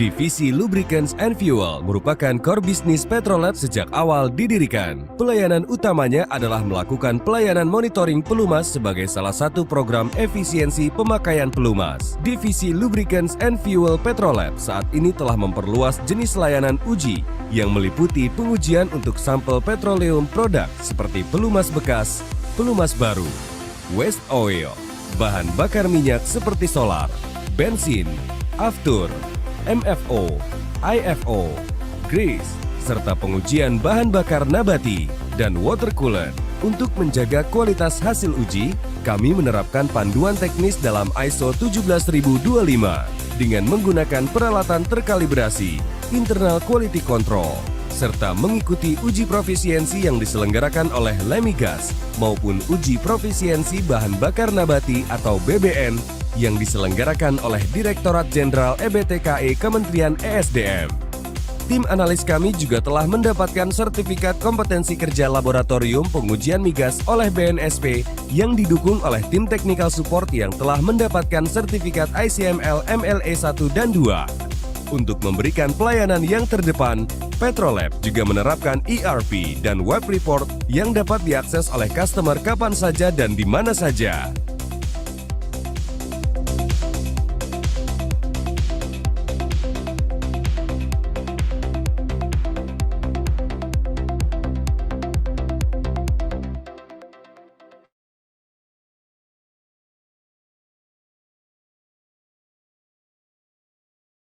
Divisi Lubricants and Fuel merupakan core bisnis Petrolab sejak awal didirikan. Pelayanan utamanya adalah melakukan pelayanan monitoring pelumas sebagai salah satu program efisiensi pemakaian pelumas. Divisi Lubricants and Fuel Petrolab saat ini telah memperluas jenis layanan uji yang meliputi pengujian untuk sampel petroleum produk seperti pelumas bekas, pelumas baru, waste oil, bahan bakar minyak seperti solar, bensin, aftur, MFO, IFO, grease, serta pengujian bahan bakar nabati dan water coolant. Untuk menjaga kualitas hasil uji, kami menerapkan panduan teknis dalam ISO 17025 dengan menggunakan peralatan terkalibrasi, internal quality control, serta mengikuti uji profisiensi yang diselenggarakan oleh Lemigas maupun uji profisiensi bahan bakar nabati atau BBN yang diselenggarakan oleh Direktorat Jenderal EBTKE Kementerian ESDM. Tim analis kami juga telah mendapatkan sertifikat kompetensi kerja laboratorium pengujian migas oleh BNSP yang didukung oleh tim technical support yang telah mendapatkan sertifikat ICML MLE 1 dan 2. Untuk memberikan pelayanan yang terdepan, Petrolab juga menerapkan ERP dan web report yang dapat diakses oleh customer kapan saja dan di mana saja.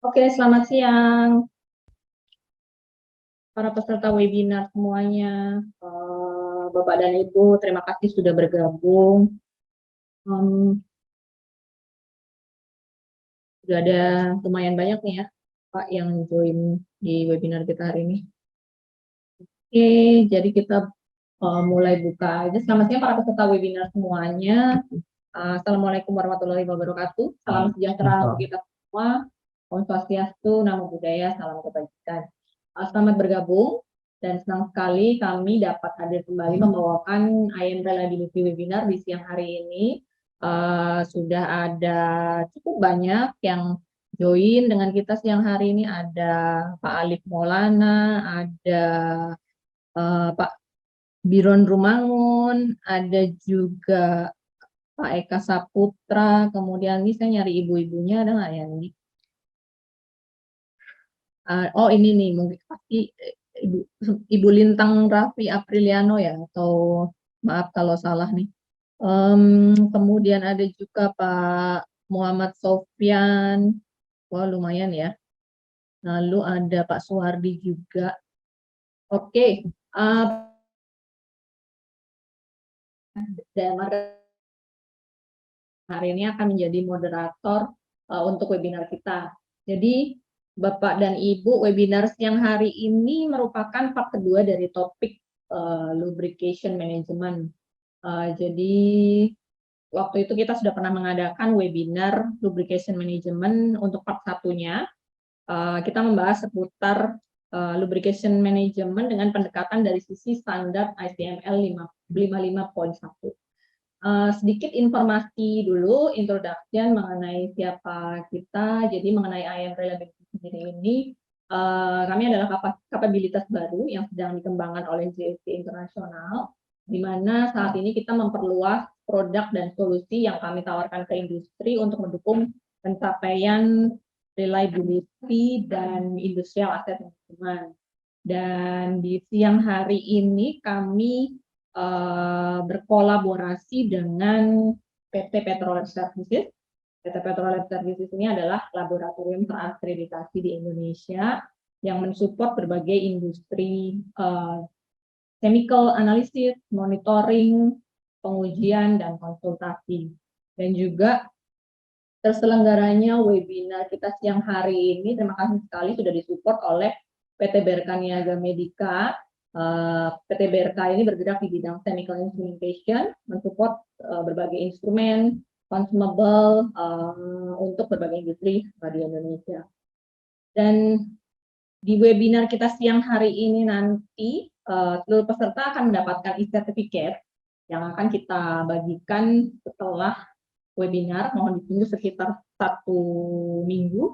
Oke, selamat siang para peserta webinar semuanya. Bapak dan Ibu, terima kasih sudah bergabung. Sudah ada lumayan banyak nih ya, Pak, yang join di webinar kita hari ini. Oke, jadi kita mulai buka aja. Selamat siang para peserta webinar semuanya. Assalamualaikum warahmatullahi wabarakatuh. Salam sejahtera untuk kita semua. Om Swastiastu, Namo Buddhaya, salam kebajikan. Selamat bergabung dan senang sekali kami dapat hadir kembali membawakan IM Reliability Webinar di siang hari ini. Sudah ada cukup banyak yang join dengan kita siang hari ini. Ada Pak Alif Maulana, ada Pak Biron Rumangun, ada juga Pak Eka Saputra, kemudian ini saya nyari ibu-ibunya, ada nggak ya ini? Oh ini nih, mungkin pasti Ibu Lintang Raffi Apriliano ya, atau maaf kalau salah nih. Kemudian ada juga Pak Muhammad Sofyan, wah lumayan ya. Lalu ada Pak Suwardi juga. Oke, dan hari ini akan menjadi moderator untuk webinar kita. Jadi Bapak dan Ibu, webinar siang hari ini merupakan part kedua dari topik lubrication management. Jadi waktu itu kita sudah pernah mengadakan webinar lubrication management untuk part satunya. Kita membahas seputar lubrication management dengan pendekatan dari sisi standar ICML 55.1. Sedikit informasi dulu, introduction mengenai siapa kita. Jadi mengenai IM Reliability sendiri ini, kami adalah kapabilitas baru yang sedang dikembangkan oleh JSC Internasional, di mana saat ini kita memperluas produk dan solusi yang kami tawarkan ke industri untuk mendukung pencapaian reliability dan industrial asset management. Dan di siang hari ini kami berkolaborasi dengan PT Petrolab Services. PT Petrolab Services ini adalah laboratorium terakreditasi di Indonesia yang mensupport berbagai industri chemical analysis, monitoring, pengujian, dan konsultasi. Dan juga terselenggaranya webinar kita siang hari ini, terima kasih sekali sudah disupport oleh PT Berka Niaga Medica. PT BRK ini bergerak di bidang chemical instrumentation, mensupport berbagai instrumen, consumable untuk berbagai industri di Indonesia. Dan di webinar kita siang hari ini nanti, seluruh peserta akan mendapatkan e-certificate yang akan kita bagikan setelah webinar, mohon ditunggu sekitar 1 minggu.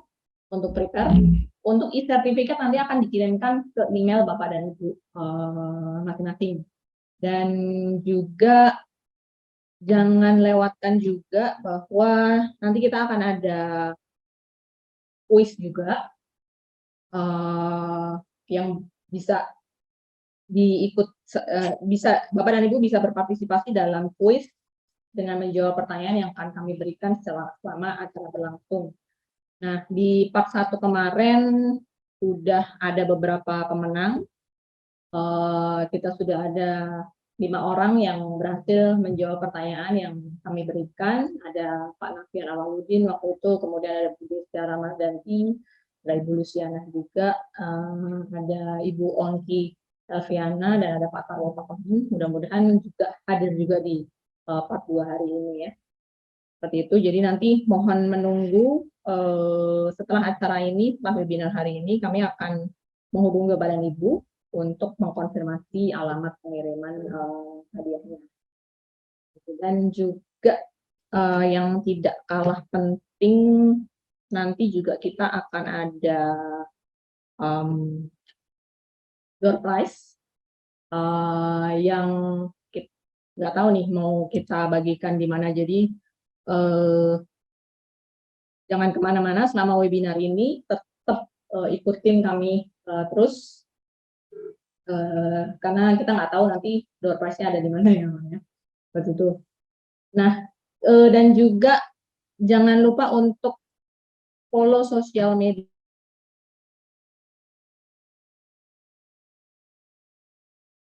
untuk prepare. Untuk e-sertifikat nanti akan dikirimkan ke email Bapak dan Ibu masing-masing. Dan juga jangan lewatkan juga bahwa nanti kita akan ada kuis juga yang bisa bisa Bapak dan Ibu bisa berpartisipasi dalam kuis dengan menjawab pertanyaan yang akan kami berikan selama acara berlangsung. Nah, di part 1 kemarin sudah ada beberapa pemenang. Kita sudah ada 5 orang yang berhasil menjawab pertanyaan yang kami berikan. Ada Pak Nafian Awaludin waktu itu, kemudian ada Bu Desya Ramadhanti, ada Ibu Luciana juga, ada Ibu Onki Elviana, dan ada Pak Tarwo Pakohin. Mudah-mudahan juga hadir juga di part 2 hari ini ya. Seperti itu, jadi nanti mohon menunggu setelah acara ini, setelah webinar hari ini, kami akan menghubungi Bapak dan Ibu untuk mengkonfirmasi alamat pengiriman hadiahnya. Dan juga yang tidak kalah penting, nanti juga kita akan ada door prize yang nggak tahu nih mau kita bagikan di mana. Jadi jangan kemana-mana selama webinar ini, tetap ikutin kami terus, karena kita nggak tahu nanti door prize-nya ada di mana ya, seperti itu. Nah, dan juga jangan lupa untuk follow sosial media.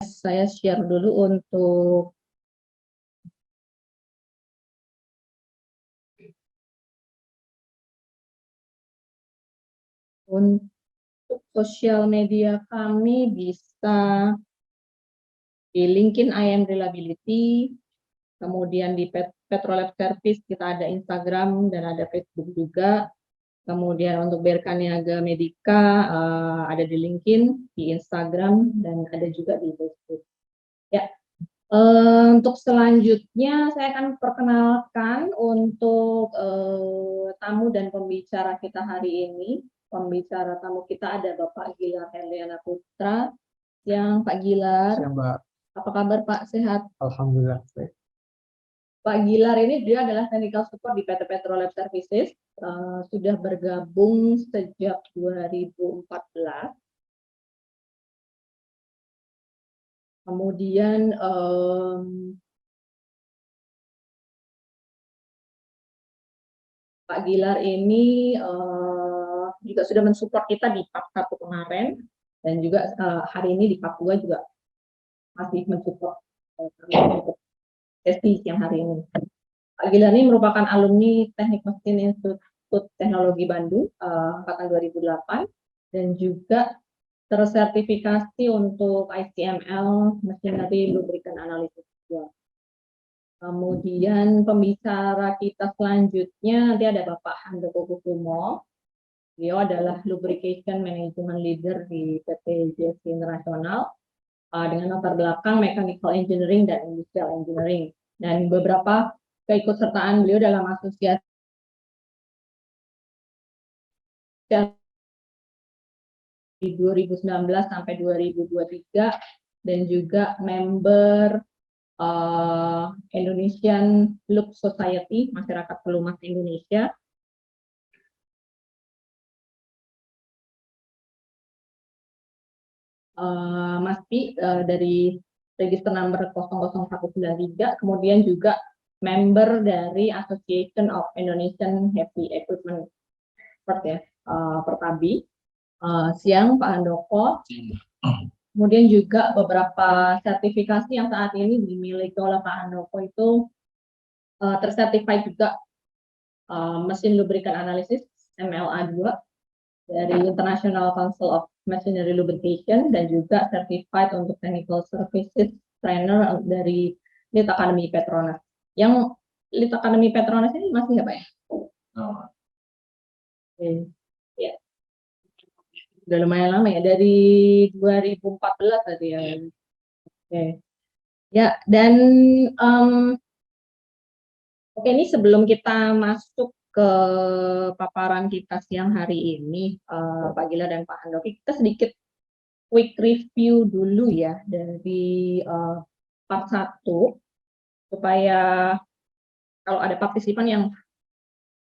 Saya share dulu untuk sosial media kami bisa di LinkedIn I Am Reliability, kemudian di Petrolab Service kita ada Instagram dan ada Facebook juga. Kemudian untuk BRK Niaga Medika ada di LinkedIn, di Instagram, dan ada juga di Facebook. Ya, untuk selanjutnya saya akan perkenalkan untuk tamu dan pembicara kita hari ini. Pembicara tamu kita ada Bapak Gilar Herliana Putra. Yang Pak Gilar, Siang, Mbak. Apa kabar Pak? Sehat? Alhamdulillah. Pak Gilar ini dia adalah technical support di PT Petrolab Services, sudah bergabung sejak 2014. Kemudian Pak Gilar ini juga sudah mensupport kita di part 1 kemarin, dan juga hari ini di part 2 juga masih mensupport untuk sesi siang hari ini. Pak Gilar ini merupakan alumni Teknik Mesin Institut Teknologi Bandung angkatan 2008, dan juga tersertifikasi untuk ICML Machinery Lubricant Analysis juga. Kemudian pembicara kita selanjutnya nanti ada Bapak Handoko Kusumo. Beliau adalah Lubrication Management Leader di PT JSC International dengan latar belakang Mechanical Engineering dan Industrial Engineering. Dan beberapa keikutsertaan beliau dalam asosiasi di 2019 sampai 2023, dan juga member Indonesian Lube Society, Masyarakat Pelumas Indonesia. Mas Pi dari register number 00193, kemudian juga member dari Association of Indonesian Heavy Equipment Expert ya, Pertabi. Siang Pak Handoko. Kemudian juga beberapa sertifikasi yang saat ini dimiliki oleh Pak Handoko itu tersertified juga, mesin lubricant analysis MLA 2 dari International Council of Machinery Lubrication, dan juga certified untuk technical services trainer dari Lead Academy Petronas. Yang Lead Academy Petronas ini masih apa ya? Ya. Udah lumayan lama ya, dari 2014 tadi ya. Ya, dan oke, ini sebelum kita masuk ke paparan kita siang hari ini, Pak Gila dan Pak Handovi, kita sedikit quick review dulu ya dari part 1, supaya kalau ada partisipan yang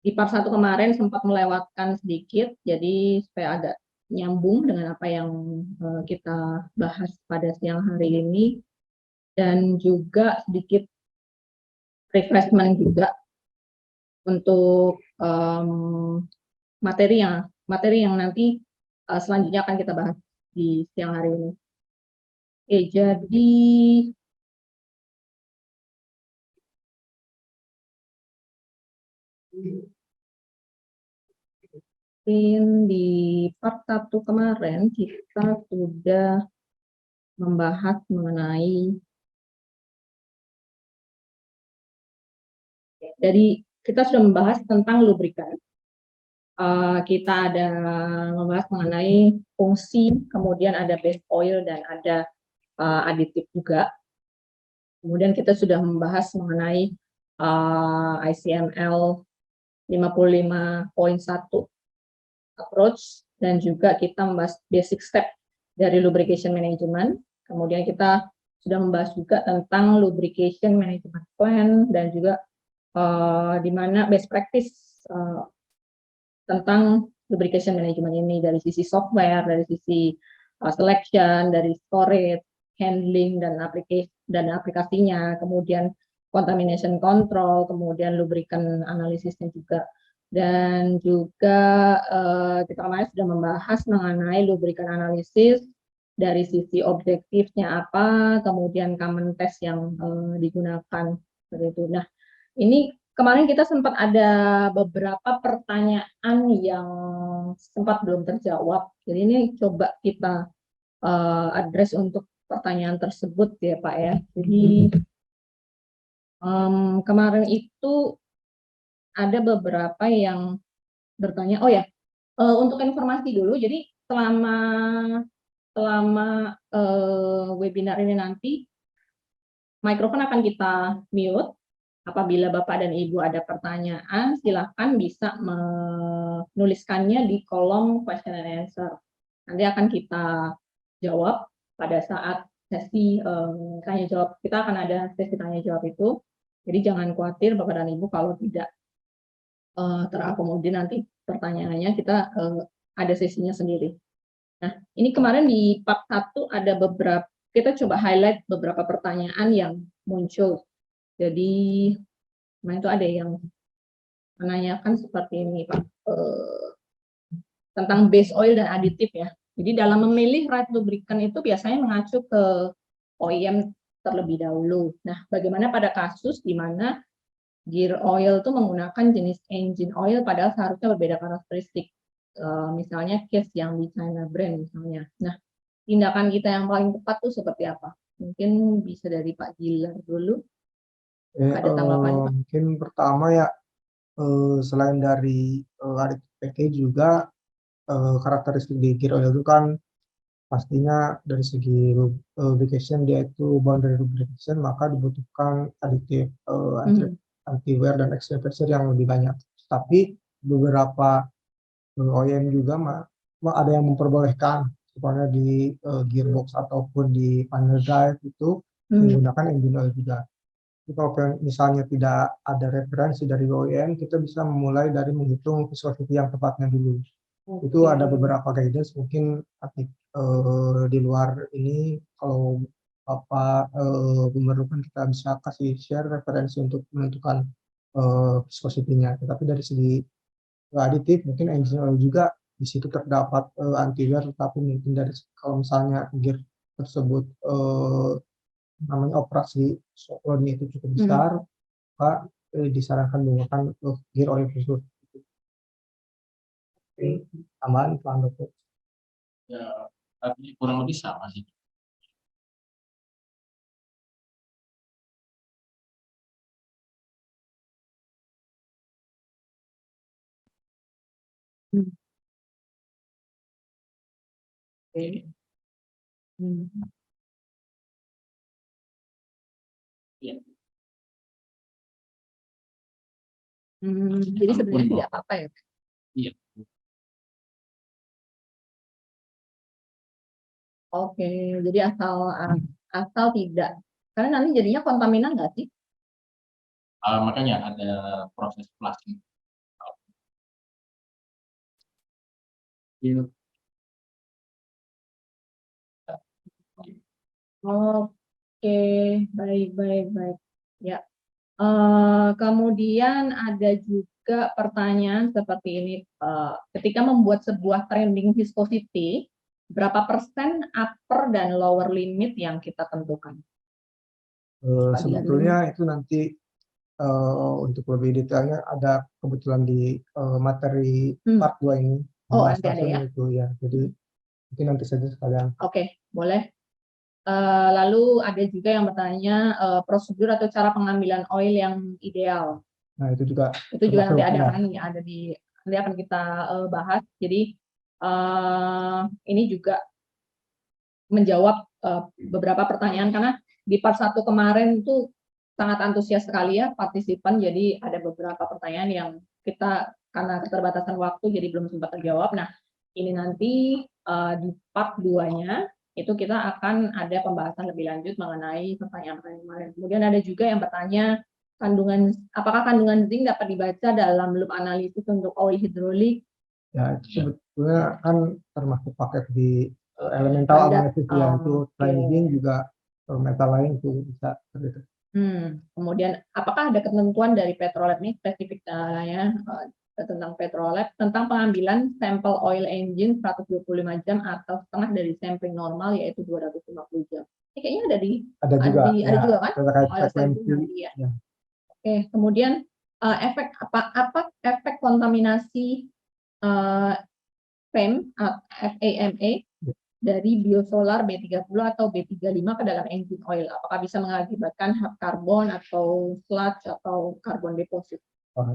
di part 1 kemarin sempat melewatkan sedikit, jadi supaya agak nyambung dengan apa yang kita bahas pada siang hari ini, dan juga sedikit refreshment juga untuk materi yang nanti selanjutnya akan kita bahas di siang hari ini. Oke, jadi di part 1 kemarin kita sudah membahas mengenai, jadi kita sudah membahas tentang lubrikan. Kita ada membahas mengenai fungsi, kemudian ada base oil dan ada aditif juga. Kemudian kita sudah membahas mengenai ICML 55.1 approach, dan juga kita membahas basic step dari lubrication management. Kemudian kita sudah membahas juga tentang lubrication management plan, dan juga di mana best practice tentang lubrication management ini dari sisi software, dari sisi selection, dari storage, handling, dan aplikasinya, kemudian contamination control, kemudian lubrikan analisisnya juga. Dan juga kita kemarin sudah membahas mengenai lubrikan analisis dari sisi objektifnya apa, kemudian common test yang digunakan seperti itu. Nah, ini kemarin kita sempat ada beberapa pertanyaan yang sempat belum terjawab. Jadi ini coba kita address untuk pertanyaan tersebut ya Pak ya. Jadi kemarin itu ada beberapa yang bertanya, oh ya, untuk informasi dulu, jadi selama webinar ini nanti, mikrofon akan kita mute. Apabila Bapak dan Ibu ada pertanyaan, silakan bisa menuliskannya di kolom question and answer. Nanti akan kita jawab pada saat sesi tanya jawab. Kita akan ada sesi tanya jawab itu. Jadi jangan khawatir Bapak dan Ibu kalau tidak terakomodir nanti pertanyaannya, kita ada sesinya sendiri. Nah, ini kemarin di part 1 ada beberapa, kita coba highlight beberapa pertanyaan yang muncul. Jadi, itu ada yang menanyakan seperti ini, Pak, tentang base oil dan aditif ya. Jadi dalam memilih right lubricant itu biasanya mengacu ke OEM terlebih dahulu. Nah, bagaimana pada kasus di mana gear oil itu menggunakan jenis engine oil padahal seharusnya berbeda karakteristik. Misalnya case yang di China brand misalnya. Nah, tindakan kita yang paling tepat tuh seperti apa? Mungkin bisa dari Pak Gilar dulu. Ada tanggapan Pak? Mungkin pertama ya, selain dari aditif package juga karakteristik di gear oil itu kan pastinya dari segi lubrication, dia itu boundary lubrication, maka dibutuhkan aditif anti-wear dan extra pressure yang lebih banyak. Tapi beberapa OEM juga ada yang memperbolehkan supaya di gearbox ataupun di panel drive itu menggunakan engine oil juga. Jadi kalau misalnya tidak ada referensi dari OEM, kita bisa memulai dari menghitung viscosity yang tepatnya dulu. Itu ada beberapa guidance, mungkin di luar ini kalau Bapak memerlukan, kita bisa kasih share referensi untuk menentukan viscosity-nya. Tetapi dari segi aditif, mungkin engine oil juga di situ terdapat anti-wear, tetapi mungkin dari kalau misalnya gear tersebut namanya operasi loadnya itu cukup besar, maka disarankan menggunakan gear oil tersebut. Tambahan Pak Handoko. Ya, tapi kurang lebih sama sih. Oke. Ya. Jadi sebenarnya Walaupun tidak apa-apa ya. iya, Oke, jadi asal tidak, karena nanti jadinya kontaminan nggak sih? makanya ada proses flushing. Iya. Oke, baik, baik, baik. Ya. Kemudian ada juga pertanyaan seperti ini, ketika membuat sebuah trending viscosity, berapa persen upper dan lower limit yang kita tentukan? Sebetulnya itu nanti untuk lebih detailnya ada kebetulan di materi part 2 ini Oh, membahas nanti ada ya. langsung itu ya. Jadi mungkin nanti saja sekalian. Oke, boleh. Lalu ada juga yang bertanya prosedur atau cara pengambilan oil yang ideal. Nah, itu juga Itu juga nanti ada ya. kan yang ada di nanti akan kita bahas. Jadi ini juga menjawab beberapa pertanyaan karena di part 1 kemarin itu sangat antusias sekali ya partisipan. Jadi ada beberapa pertanyaan yang kita karena keterbatasan waktu jadi belum sempat terjawab. Nah, ini nanti di part 2-nya itu kita akan ada pembahasan lebih lanjut mengenai pertanyaan-pertanyaan kemarin. Kemudian ada juga yang bertanya apakah kandungan zinc dapat dibaca dalam loop analisis untuk oil hidrolik? Ya, itu sebetulnya kan termasuk paket di elemental analisis ya, itu selain zinc juga metal lain itu bisa seperti itu. Kemudian apakah ada ketentuan dari Petrolab nih spesifiknya tentang Petrolab tentang pengambilan sampel oil engine 125 jam atau setengah dari sampling normal yaitu 250 jam. Ini kayaknya Ada juga kan? terkait Oil frekuensi. nanti ya. Oke, kemudian efek apa efek kontaminasi FAME dari biosolar B30 atau B35 ke dalam engine oil. Apakah bisa mengakibatkan karbon atau sludge atau karbon deposit?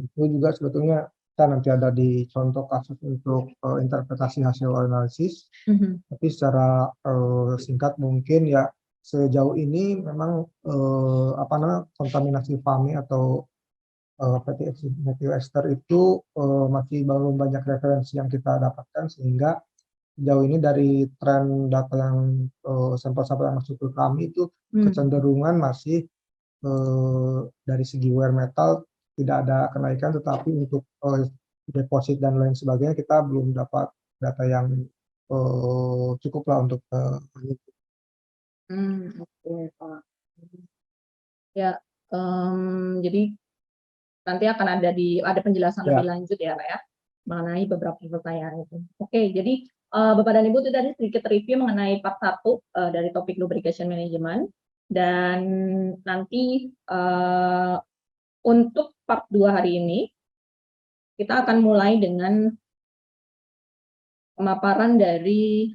Itu juga sebetulnya kita nanti ada di contoh kasus untuk interpretasi hasil analisis. Tapi secara singkat mungkin ya sejauh ini memang kontaminasi FAME atau fatty acid methyl ester itu masih belum banyak referensi yang kita dapatkan, sehingga sejauh ini dari tren data yang sampel-sampel yang masuk ke kami itu kecenderungan masih dari segi wear metal tidak ada kenaikan, tetapi untuk deposit dan lain sebagainya kita belum dapat data yang cukup lah untuk Oke, Pak. Ya, jadi nanti akan ada penjelasan lebih lanjut ya, Pak ya, mengenai beberapa pertanyaan itu. Oke, jadi Bapak dan Ibu itu tadi sedikit review mengenai part 1 dari topik lubrication management, dan nanti untuk part 2 hari ini kita akan mulai dengan pemaparan dari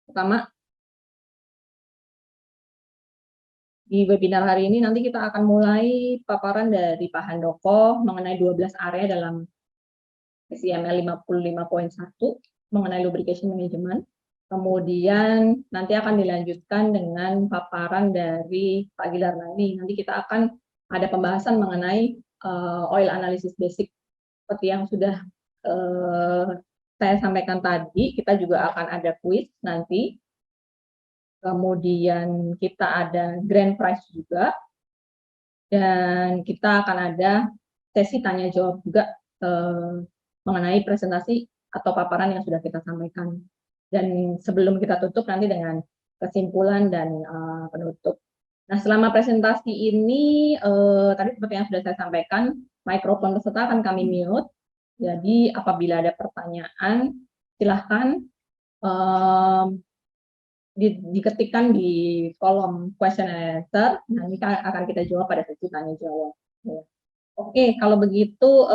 pertama di webinar hari ini nanti kita akan mulai paparan dari Pak Handoko mengenai 12 area dalam SIML 55.1 mengenai lubrication management. Kemudian nanti akan dilanjutkan dengan paparan dari Pak Gilar Nani. Nanti kita akan ada pembahasan mengenai oil analysis basic seperti yang sudah saya sampaikan tadi. Kita juga akan ada quiz nanti. Kemudian kita ada grand prize juga, dan kita akan ada sesi tanya jawab juga mengenai presentasi atau paparan yang sudah kita sampaikan. Dan sebelum kita tutup nanti dengan kesimpulan dan penutup. Nah, selama presentasi ini tadi seperti yang sudah saya sampaikan, mikrofon peserta akan kami mute. Jadi apabila ada pertanyaan silahkan diketikkan di kolom question and answer, nanti akan kita jawab pada sesi tanya jawab. Oke, kalau begitu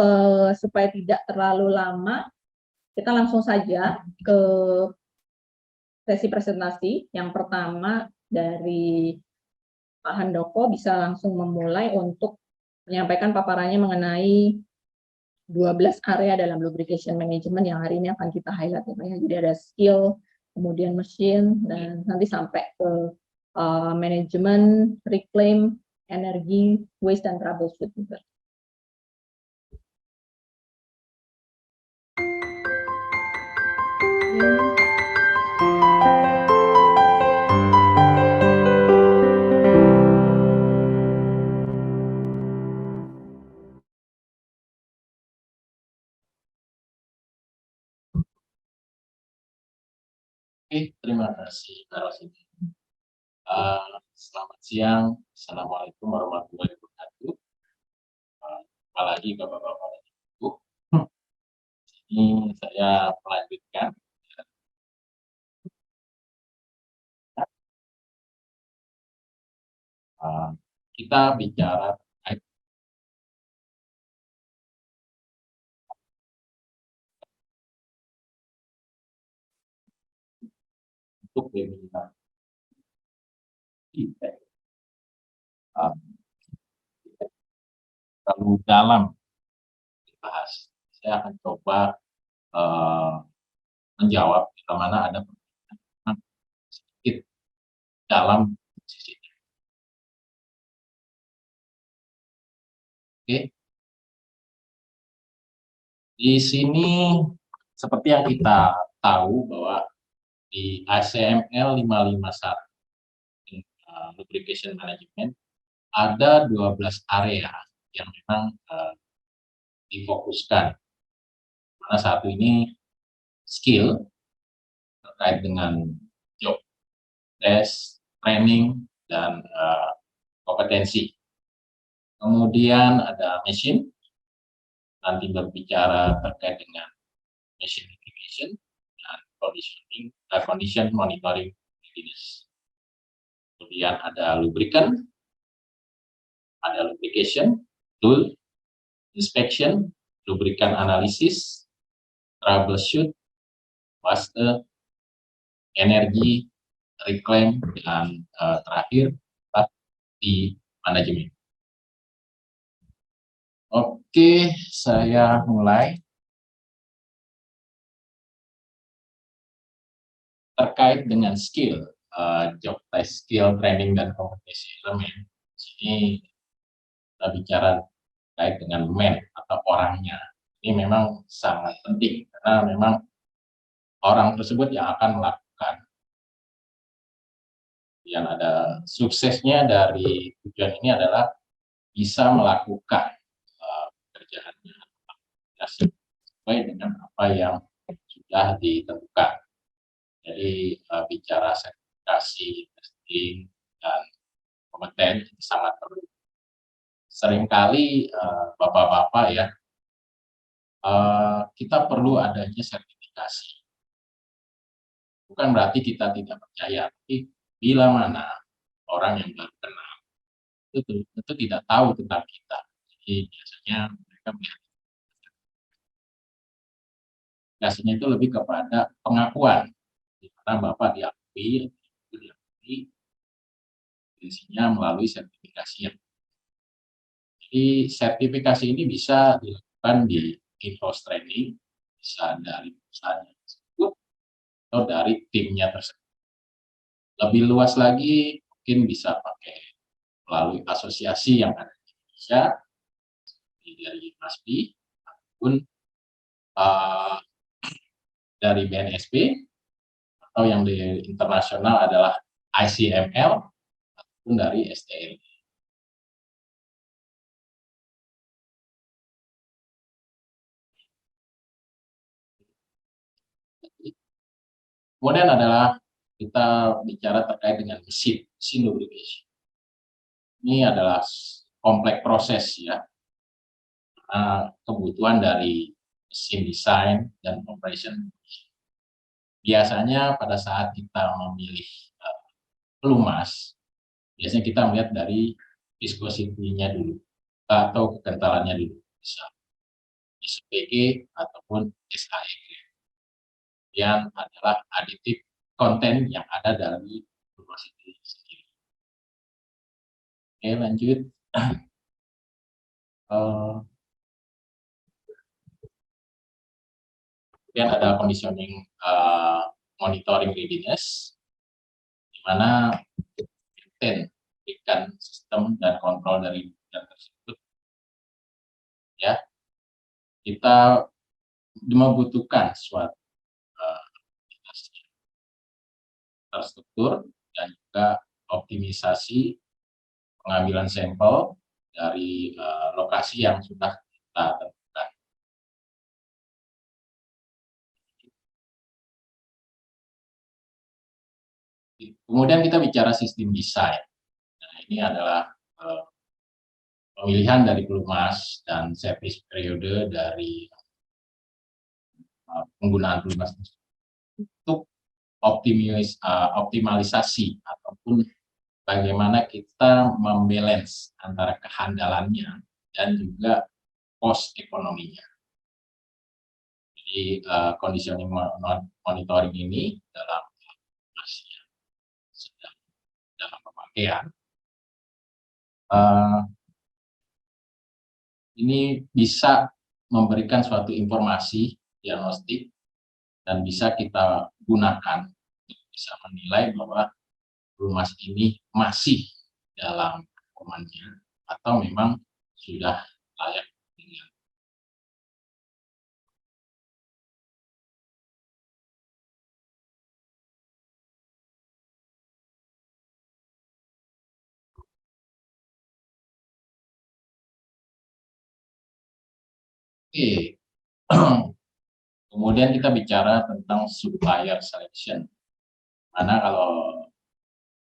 supaya tidak terlalu lama, kita langsung saja ke sesi presentasi. Yang pertama dari Pak Handoko bisa langsung memulai untuk menyampaikan paparannya mengenai 12 area dalam lubrication management yang hari ini akan kita highlight. Jadi ada skill, kemudian mesin, dan nanti sampai ke manajemen, reclaim, energi, waste, dan troubleshoot juga. Oke, terima kasih Kak Rosidi. Selamat siang, Assalamualaikum warahmatullahi wabarakatuh. Jumpa lagi Bapak-Bapak dan Ibu. Ini saya melanjutkan. Eh, Kita bicara terkait untuk webinar kita. Eh, Terlalu dalam dibahas. Saya akan coba eh, menjawab bila mana ada pertanyaan sedikit dalam sisi. Oke, di sini seperti yang kita tahu bahwa di ICML 551 Lubrication Management ada 12 area yang memang difokuskan. Mana satu ini skill terkait dengan job desk, training, dan kompetensi. Kemudian ada machine, nanti berbicara terkait dengan machine application dan condition monitoring readiness. Kemudian ada lubricant, ada lubrication, tool, inspection, lubricant analysis, troubleshoot, waste, energi, reclaim, dan terakhir di manajemen. Oke, saya mulai. Terkait dengan skill, job test skill, training, dan kompetensi elemen. Di sini kita bicara terkait dengan man atau orangnya. Ini memang sangat penting karena memang orang tersebut yang akan melakukan. Yang ada suksesnya dari tujuan ini adalah bisa melakukan pekerjaannya sesuai dengan apa yang sudah ditentukan. Jadi bicara sertifikasi, testing, dan kompeten itu sangat perlu. Seringkali bapak-bapak ya, kita perlu adanya sertifikasi. Bukan berarti kita tidak percaya, tapi bila mana orang yang baru kenal itu tentu tidak tahu tentang kita. Jadi biasanya mereka melihat sertifikasinya itu lebih kepada pengakuan, di mana bapak diakui, isinya melalui sertifikasi yang. Jadi sertifikasi ini bisa dilakukan di in-house training, bisa dari perusahaan tersebut atau dari timnya tersebut. Lebih luas lagi mungkin bisa pakai melalui asosiasi yang ada di Indonesia, dari MASPI ataupun dari BNSP, atau yang di internasional adalah ICML ataupun dari STL. Kemudian adalah kita bicara terkait dengan mesin lubrication. Ini adalah kompleks proses ya, karena kebutuhan dari mesin desain dan operation. Biasanya pada saat kita memilih pelumas, biasanya kita melihat dari viscosity-nya dulu atau kekentalannya dulu, bisa SPG ataupun SAEG. Yang adalah aditif konten yang ada dari pelumas itu sendiri. Oke, lanjut. Kemudian ada conditioning monitoring readiness, di mana maintain sistem dan kontrol dari bidang tersebut. Ya, kita membutuhkan suatu terstruktur dan juga optimisasi pengambilan sampel dari lokasi yang sudah kita tentukan. Kemudian kita bicara sistem desain. Nah, ini adalah pemilihan dari pelumas dan service periode dari penggunaan pelumas untuk optimalisasi ataupun bagaimana kita membalance antara kehandalannya dan juga cost ekonominya. Jadi conditioning monitoring ini dalam sedang dalam pemakaian ini bisa memberikan suatu informasi diagnostik dan bisa kita gunakan untuk bisa menilai bahwa pelumas ini masih dalam performanya atau memang sudah layak dengan. Oke, kemudian kita bicara tentang supplier selection. Mana kalau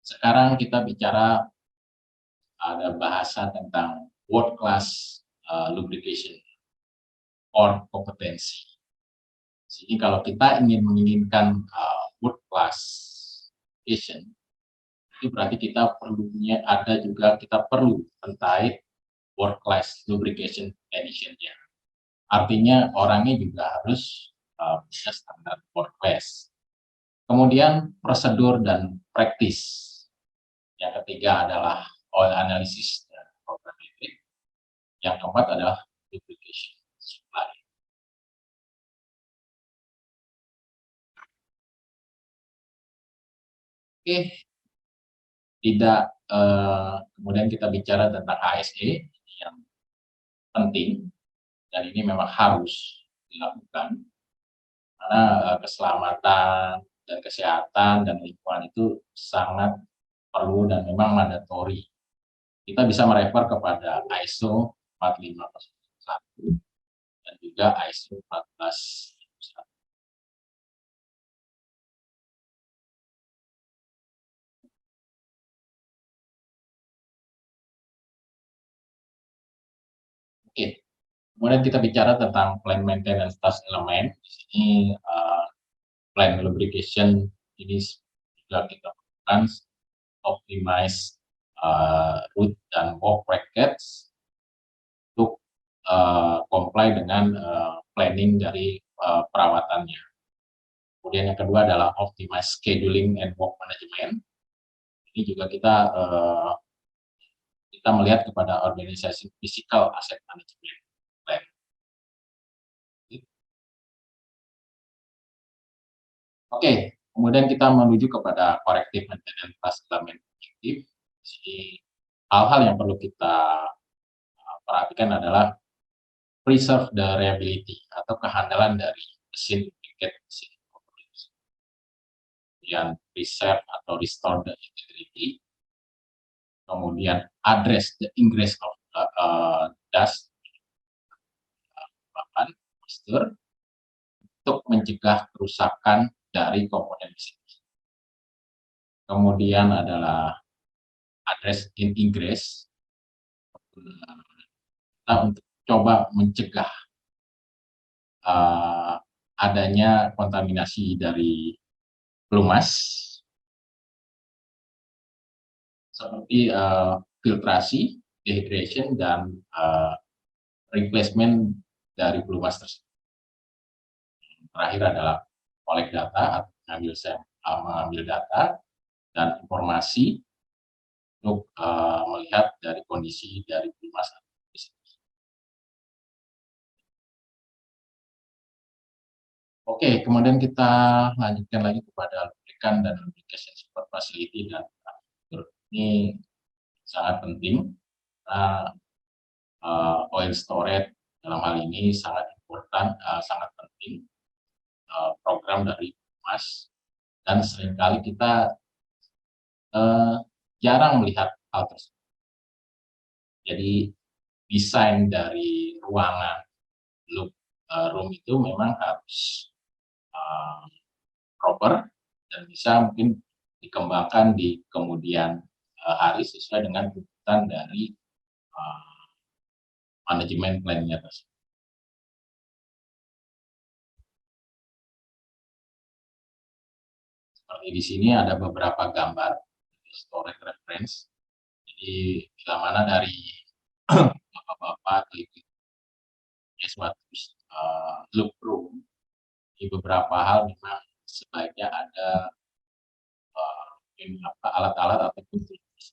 sekarang kita bicara ada bahasa tentang world class lubrication or kompetensi. Jadi kalau kita menginginkan world class lubrication, itu berarti kita perlu terkait world class lubrication technician-nya. Artinya orangnya juga harus bisa standar world class. Kemudian prosedur dan praktis. Yang ketiga adalah oil analysis dan programmatic. Yang keempat adalah lubrication supply. Oke, kemudian kita bicara tentang ASE yang penting dan ini memang harus dilakukan karena keselamatan dan kesehatan dan lingkungan itu sangat perlu dan memang mandatori. Kita bisa merefer kepada ISO 45001 dan juga ISO 14001. Oke, kemudian kita bicara tentang plan maintenance task element. Di sini plan lubrication ini juga kita lakukan optimize route dan walk brackets untuk comply dengan planning dari perawatannya. Kemudian yang kedua adalah optimize scheduling and work management. Ini juga kita melihat kepada organisasi physical asset management plan. Oke, kemudian kita menuju kepada corrective maintenance task element objektif. Jadi hal-hal yang perlu kita perhatikan adalah preserve the reliability atau kehandalan dari mesin lubricant mesin. Kemudian preserve atau restore the integrity. Kemudian address the ingress of dust moisture untuk mencegah kerusakan dari komponen mesin. Kemudian adalah address in ingress, kita untuk coba mencegah adanya kontaminasi dari pelumas seperti filtrasi, dehydration, dan replacement dari pelumas tersebut. Terakhir adalah collect data, mengambil data dan informasi untuk melihat dari kondisi dari pelumas. Oke, kemudian kita lanjutkan lagi kepada lubrikan dan lubrication support facility dan ini sangat penting karena oil storage dalam hal ini sangat important, sangat penting program dari pelumas dan seringkali kita jarang melihat hal tersebut. Jadi desain dari ruangan room itu memang harus proper dan bisa mungkin dikembangkan di kemudian hari sesuai dengan tuntutan dari manajemen plan-nya tersebut. Seperti di sini ada beberapa gambar storage reference. Jadi bila mana dari bapak-bapak atau ibu suatu look room, di beberapa hal memang sebaiknya ada alat-alat ataupun tools.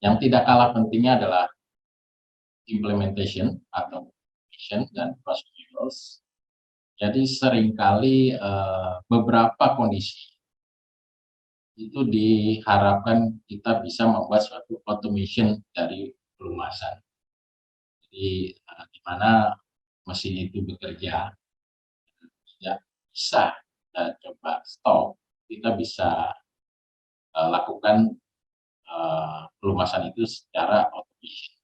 Yang tidak kalah pentingnya adalah implementation atau mission dan procedures. Jadi seringkali beberapa kondisi itu diharapkan kita bisa membuat suatu automation dari pelumasan. Jadi di mana mesin itu bekerja tidak bisa coba stop, kita bisa lakukan pelumasan itu secara automation.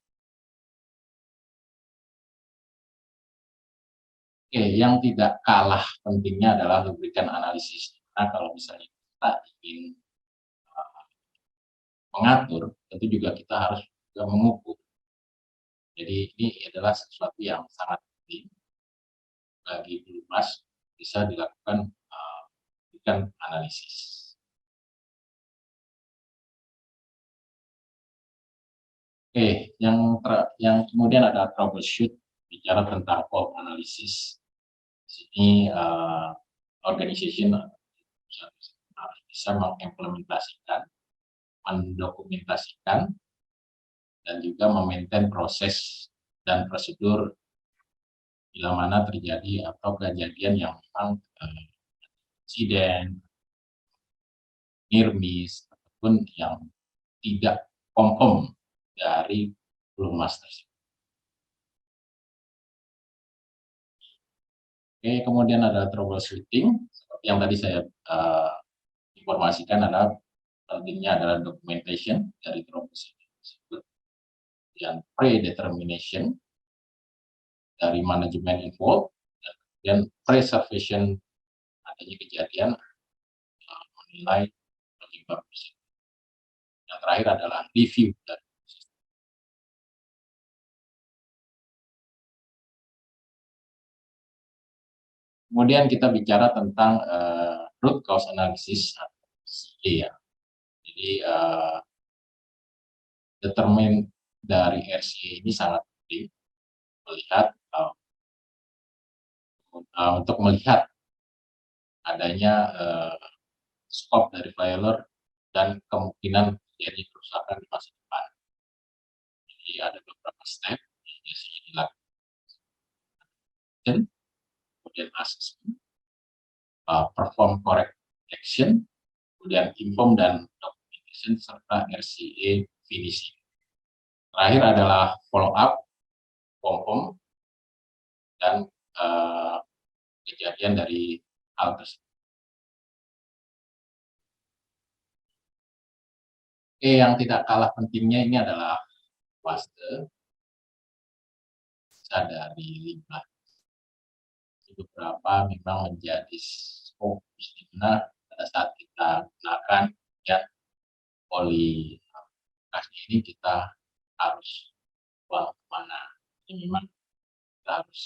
Yang tidak kalah pentingnya adalah lubrikan analisis. Nah, kalau misalnya kita ingin mengatur, tentu juga kita harus juga mengukur. Jadi ini adalah sesuatu yang sangat penting bagi pelumas, bisa dilakukan lubrikan analisis. Yang kemudian ada troubleshoot, bicara tentang fault analysis. Di sini organization harus bisa mengimplementasikan, mendokumentasikan, dan juga memaintain proses dan prosedur bila mana terjadi atau kejadian yang memang insiden, near miss, ataupun yang tidak confirm dari pelumas tersebut. Kemudian ada troubleshooting, seperti yang tadi saya informasikan adalah pentingnya adalah documentation dari troubleshooting tersebut, dan predetermination dari manajemen involved, dan preservation adanya kejadian menilai penyebab tersebut. Yang terakhir adalah review dari kemudian kita bicara tentang root cause analysis atau RCA ya. Jadi determin dari RCA ini sangat penting melihat untuk melihat adanya scope dari failure dan kemungkinan terjadi kerusakan di masa depan. Jadi ada beberapa step yang biasanya dilakukan, kemudian assessment, perform correct action, kemudian inform dan documentation, serta RCA finishing. Terakhir adalah follow up, confirm, dan kejadian dari hal tersebut. Yang tidak kalah pentingnya ini adalah fase dari limbah. Beberapa memang menjadi scope di mana pada saat kita gunakan ya oli bekasnya ini kita harus buang kemana. Ini memang kita harus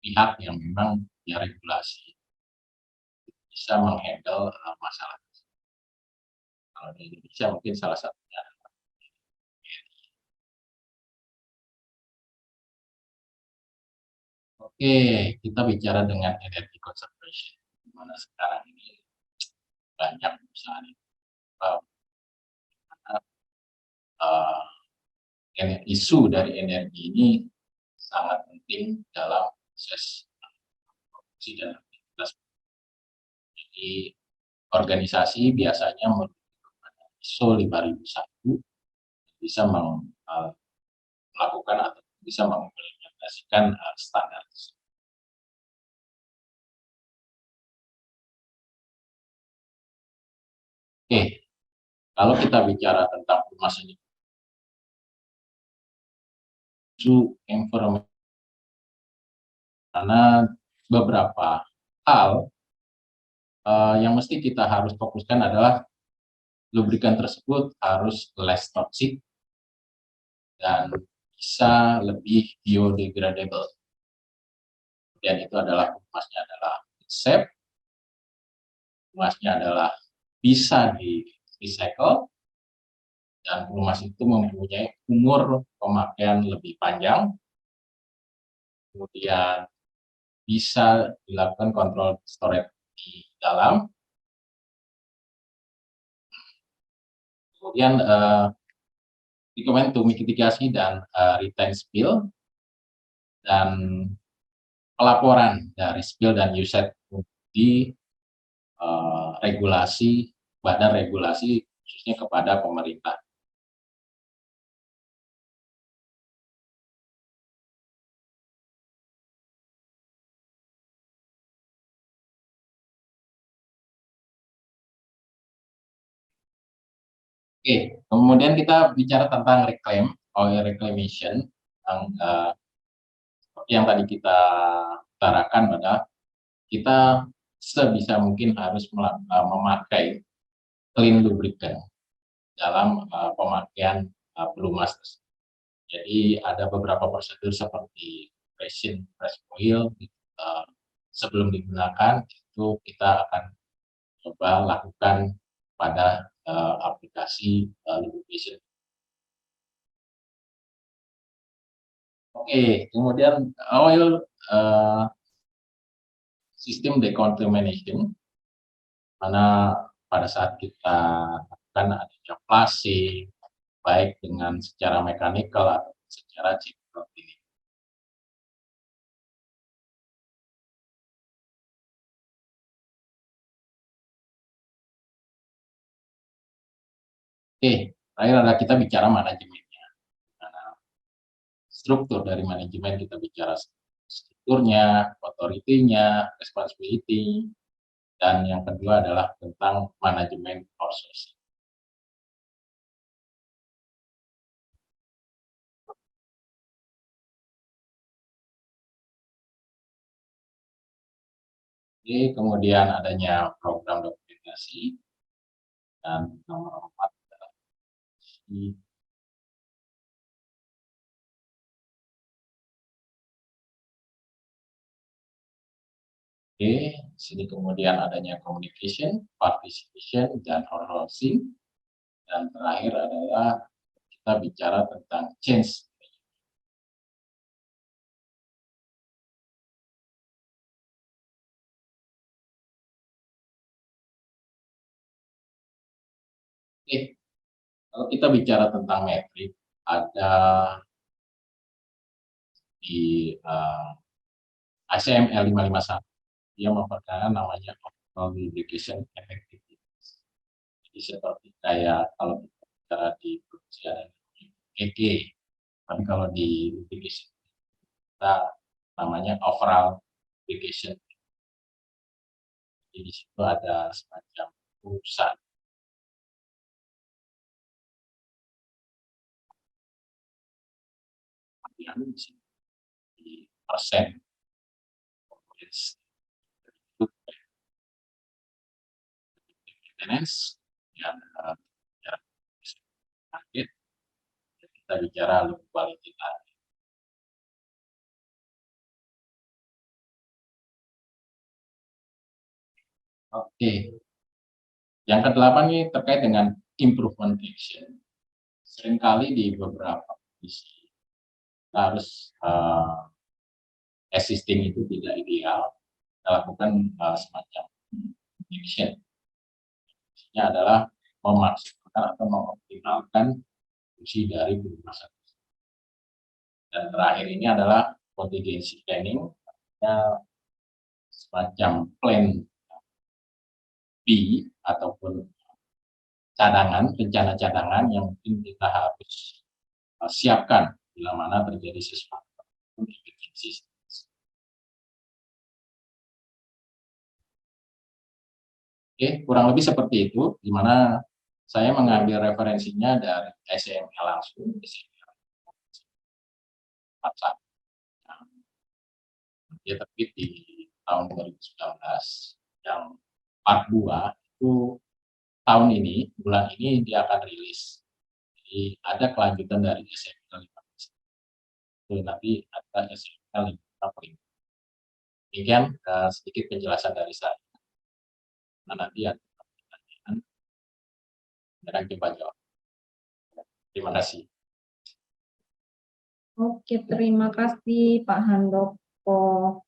pihak yang memang punya regulasi bisa menghandle masalah. Kalau di Indonesia mungkin salah satunya adalah kita bicara dengan energy conservation, di mana sekarang ini banyak perusahaan isu dari energi ini sangat penting dalam proses produksi dan aktivitas. Jadi organisasi biasanya menggunakan ISO 5001 bisa melakukan atau bisa mengimplementasikan standar. Oke, kalau kita bicara tentang pelumas ini, environment, karena beberapa hal yang mesti kita harus fokuskan adalah lubrikan tersebut harus less toxic dan bisa lebih biodegradable. Dan itu adalah pelumasnya adalah safe, pelumasnya adalah bisa di recycle, dan pelumas itu mempunyai umur pemakaian lebih panjang, kemudian bisa dilakukan kontrol storage di dalam, kemudian recommend to mitigasi dan retain spill, dan pelaporan dari spill dan usage di regulasi, badan regulasi khususnya kepada pemerintah. Oke, kemudian kita bicara tentang oil reclamation, seperti yang tadi kita utarakan pada kita sebisa mungkin harus memakai clean lubricant dalam pemakaian pelumas. Jadi ada beberapa prosedur seperti fresh oil sebelum digunakan, itu kita akan coba lakukan pada aplikasi lubrication. Oke, kemudian oil sistem decontamination, mana pada saat kita akan ada flushing, baik dengan secara mekanikal atau secara chemical cleaning. Oke, terakhir adalah kita bicara manajemennya. Nah, struktur dari manajemen kita bicara strukturnya, authority-nya, responsibility, dan yang kedua adalah tentang manajemen outsourcing. Oke, kemudian adanya program dokumentasi, dan nomor 4 adalah Oke, sini kemudian adanya communication, participation, dan housing, dan terakhir adalah kita bicara tentang change. Oke, kalau kita bicara tentang metrik, ada di ICML 551, dia memperkenalkan namanya optimal lubrication effectiveness. Jadi seperti kayak kalau kita bicara di produksi ada EG, tapi kalau di lubrication kita namanya overall lubrication. Jadi di situ ada semacam urusan. Di persen maintenance yang target, kita bicara lebih quality tadi. Oke, yang ke-8 ini terkait dengan improvement action. Seringkali di beberapa kondisi harus existing itu tidak ideal, kita lakukan semacam action. Ini adalah memaksimalkan atau mengoptimalkan fungsi dari pelumas. Dan terakhir ini adalah contingency planning, semacam plan B ataupun rencana cadangan yang mungkin kita harus siapkan bila mana terjadi sesuatu emergency. Oke, kurang lebih seperti itu, di mana saya mengambil referensinya dari SML langsung, SML 41. Nah, dia terbit di tahun 2019, yang part 2 itu tahun ini, bulan ini dia akan rilis. Jadi ada kelanjutan dari SML 15. Itu nanti ada SML 15. Demikian sedikit penjelasan dari saya. Nah, nanti ada pertanyaan dan coba jawab. Terima kasih. Oke, terima kasih Pak Handoko.